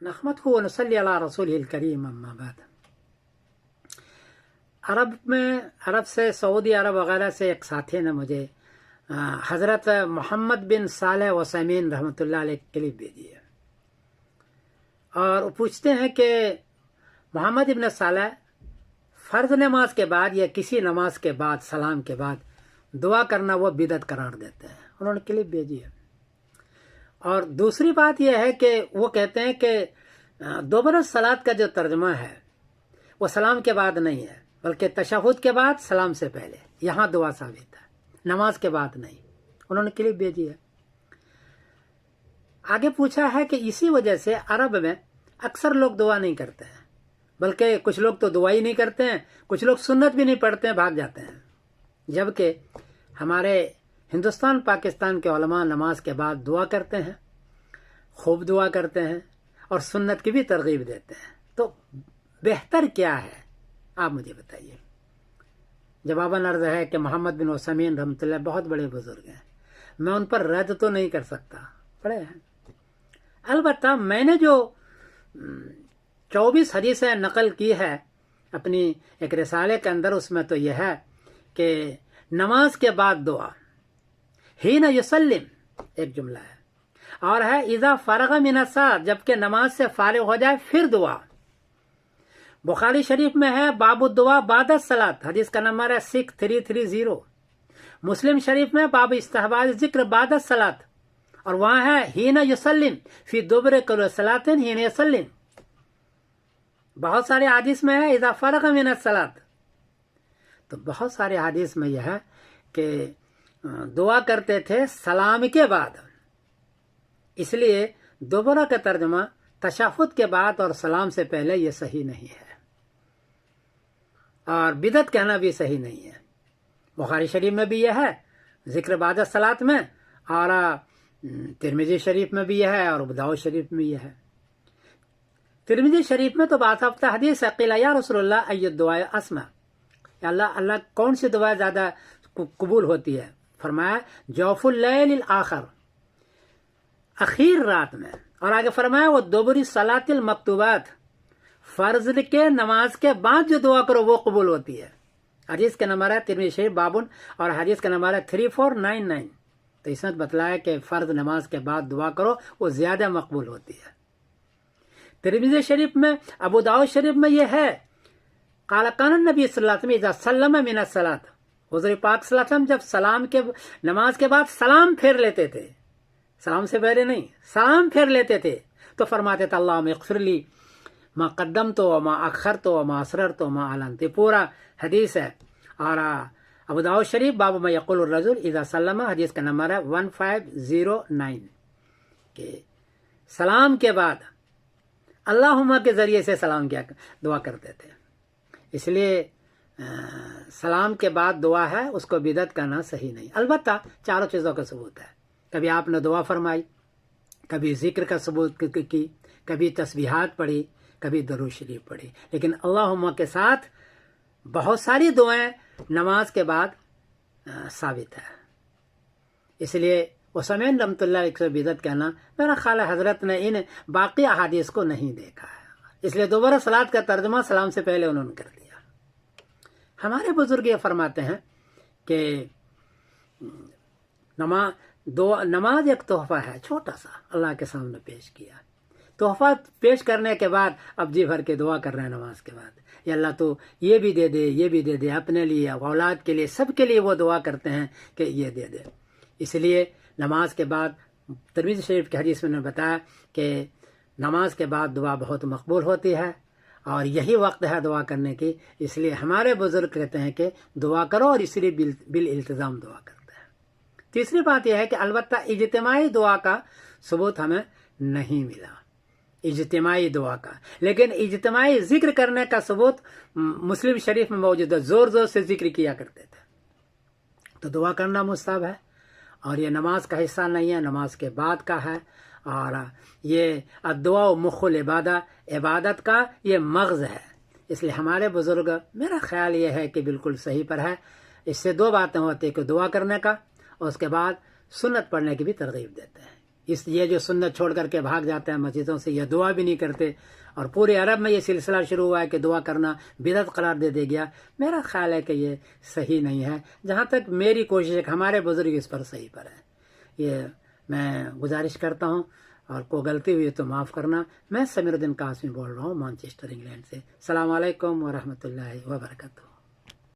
نحمده ونصلي على رسوله الكريم اما بعد۔ عرب سے سعودی عرب وغیرہ سے ایک ساتھی نے مجھے حضرت محمد بن صالح وسیمین رحمۃ اللہ علیہ کی کلپ بھیجی ہے، اور وہ پوچھتے ہیں کہ محمد ابن صالح فرض نماز کے بعد یا کسی نماز کے بعد سلام کے بعد دعا کرنا وہ بدعت قرار دیتے ہیں۔ انہوں نے کلپ بھیجی ہے۔ اور دوسری بات یہ ہے کہ وہ کہتے ہیں کہ دوبارہ صلات کا جو ترجمہ ہے وہ سلام کے بعد نہیں ہے، بلکہ تشہد کے بعد سلام سے پہلے، یہاں دعا ثابت ہے، نماز کے بعد نہیں۔ انہوں نے کلپ بھیجی ہے۔ آگے پوچھا ہے کہ اسی وجہ سے عرب میں اکثر لوگ دعا نہیں کرتے ہیں، بلکہ کچھ لوگ تو دعا ہی نہیں کرتے ہیں، کچھ لوگ سنت بھی نہیں پڑھتے ہیں، بھاگ جاتے ہیں، جبکہ ہمارے ہندوستان پاکستان کے علماء نماز کے بعد دعا کرتے ہیں، خوب دعا کرتے ہیں، اور سنت کی بھی ترغیب دیتے ہیں۔ تو بہتر کیا ہے آپ مجھے بتائیے۔ جواباً عرض ہے کہ محمد بن عثیمین رحمۃ اللہ بہت بڑے بزرگ ہیں، میں ان پر رد تو نہیں کر سکتا، پڑھے ہیں۔ البتہ میں نے جو 24 حدیثیں نقل کی ہے اپنی ایک رسالے کے اندر، اس میں تو یہ ہے کہ نماز کے بعد دعا، حین یسلم ایک جملہ ہے، اور ہے اذا فرغ من الصلاۃ، جبکہ نماز سے فارغ ہو جائے پھر دعا۔ بخاری شریف میں ہے باب الدعاء بعد الصلاۃ، حدیث کا نمبر ہے 6330۔ مسلم شریف میں باب استحباب ذکر بعد الصلاۃ، اور وہاں ہے حین یسلم فی دبر کل صلاۃ حین یسلم۔ بہت سارے حدیث میں ہے اذا فرغ من الصلاۃ، تو بہت سارے حدیث میں یہ ہے کہ دعا کرتے تھے سلام کے بعد، اس لیے دوبارہ کا ترجمہ تشہد کے بعد اور سلام سے پہلے یہ صحیح نہیں ہے، اور بدعت کہنا بھی صحیح نہیں ہے۔ بخاری شریف میں بھی یہ ہے ذکر بعد الصلاۃ میں، اور ترمذی شریف میں بھی یہ ہے، اور ابو داؤد شریف میں یہ ہے۔ ترمذی شریف میں تو باضابطہ حدیث ہے قیل یا رسول اللہ ای الدعاء اسمع، یا اللہ کون سی دعا زیادہ قبول ہوتی ہے؟ فرمایا جوف اللیل الاخر، اخیر رات میں، اور آگے فرمایا وہ دبر صلاۃ المکتوبات، فرض کے نماز کے بعد جو دعا کرو وہ قبول ہوتی ہے۔ حدیث کا نمبر ہے ترمذی شریف بابن، اور حدیث کا نمبر ہے 3499۔ تو اس میں بتلایا کہ فرض نماز کے بعد دعا کرو وہ زیادہ مقبول ہوتی ہے۔ ترمذی شریف میں، ابو داؤد شریف میں یہ ہے قال کان النبی صلی اللہ علیہ وسلم اذا سلم من الصلاۃ، حضور پاک صلی اللہ علیہ وسلم جب سلام کے نماز کے بعد سلام پھیر لیتے تھے، سلام سے پہلے نہیں، سلام پھیر لیتے تھے، تو فرماتے تھے اللہم اغفر لی ما قدمت وما اخرت وما اسررت وما اعلنت۔ پورا حدیث ہے، اور ابو داؤد شریف باب ما یقول الرجل اذا سلم، حدیث کا نمبر ہے 1509، کہ سلام کے بعد اللہم کے ذریعے سے سلام کیا دعا کرتے تھے، اس لیے سلام کے بعد دعا ہے اس کو بدعت کرنا صحیح نہیں۔ البتہ چاروں چیزوں کا ثبوت ہے، کبھی آپ نے دعا فرمائی، کبھی ذکر کا ثبوت کی، کبھی تسبیحات پڑھی، کبھی درود شریف پڑھی، لیکن اللہم کے ساتھ بہت ساری دعائیں نماز کے بعد ثابت ہے۔ اس لیے عثیمین رحمۃ اللہ علیہ سے بدعت کہنا، میرا خیال ہے حضرت نے ان باقی احادیث کو نہیں دیکھا ہے، اس لیے دوبارہ صلات کا ترجمہ سلام سے پہلے انہوں نے کر دیا۔ ہمارے بزرگ یہ فرماتے ہیں کہ نماز ایک تحفہ ہے، چھوٹا سا اللہ کے سامنے پیش کیا، تحفہ پیش کرنے کے بعد اب جی بھر کے دعا کر رہے ہیں نماز کے بعد، یا اللہ تو یہ بھی دے دے، یہ بھی دے دے، اپنے لیے، اولاد کے لیے، سب کے لیے وہ دعا کرتے ہیں کہ یہ دے دے۔ اس لیے نماز کے بعد ترمذی شریف کی حدیث میں نے بتایا کہ نماز کے بعد دعا بہت مقبول ہوتی ہے، اور یہی وقت ہے دعا کرنے کی، اس لیے ہمارے بزرگ کہتے ہیں کہ دعا کرو، اور اس لیے بالالتزام دعا کرتے ہیں۔ تیسری بات یہ ہے کہ البتہ اجتماعی دعا کا ثبوت ہمیں نہیں ملا، اجتماعی دعا کا، لیکن اجتماعی ذکر کرنے کا ثبوت مسلم شریف میں موجود ہے، زور زور سے ذکر کیا کرتے تھے، تو دعا کرنا مستحب ہے، اور یہ نماز کا حصہ نہیں ہے، نماز کے بعد کا ہے، اور یہ الدعاء مخ العبادہ، عبادت کا یہ مغز ہے۔ اس لیے ہمارے بزرگ، میرا خیال یہ ہے کہ بالکل صحیح پر ہے، اس سے دو باتیں ہوتی ہیں کہ دعا کرنے کا، اور اس کے بعد سنت پڑھنے کی بھی ترغیب دیتے ہیں اس یہ جو سنت چھوڑ کر کے بھاگ جاتے ہیں مسجدوں سے، یہ دعا بھی نہیں کرتے، اور پورے عرب میں یہ سلسلہ شروع ہوا ہے کہ دعا کرنا بدعت قرار دے گیا. میرا خیال ہے کہ یہ صحیح نہیں ہے. جہاں تک میری کوشش ہے کہ ہمارے بزرگ اس پر صحیح پر ہیں. یہ میں گزارش کرتا ہوں، اور کوئی غلطی ہوئی تو معاف کرنا. میں سمیر الدین قاسمی بول رہا ہوں مانچسٹر انگلینڈ سے. السلام علیکم ورحمۃ اللہ وبرکاتہ.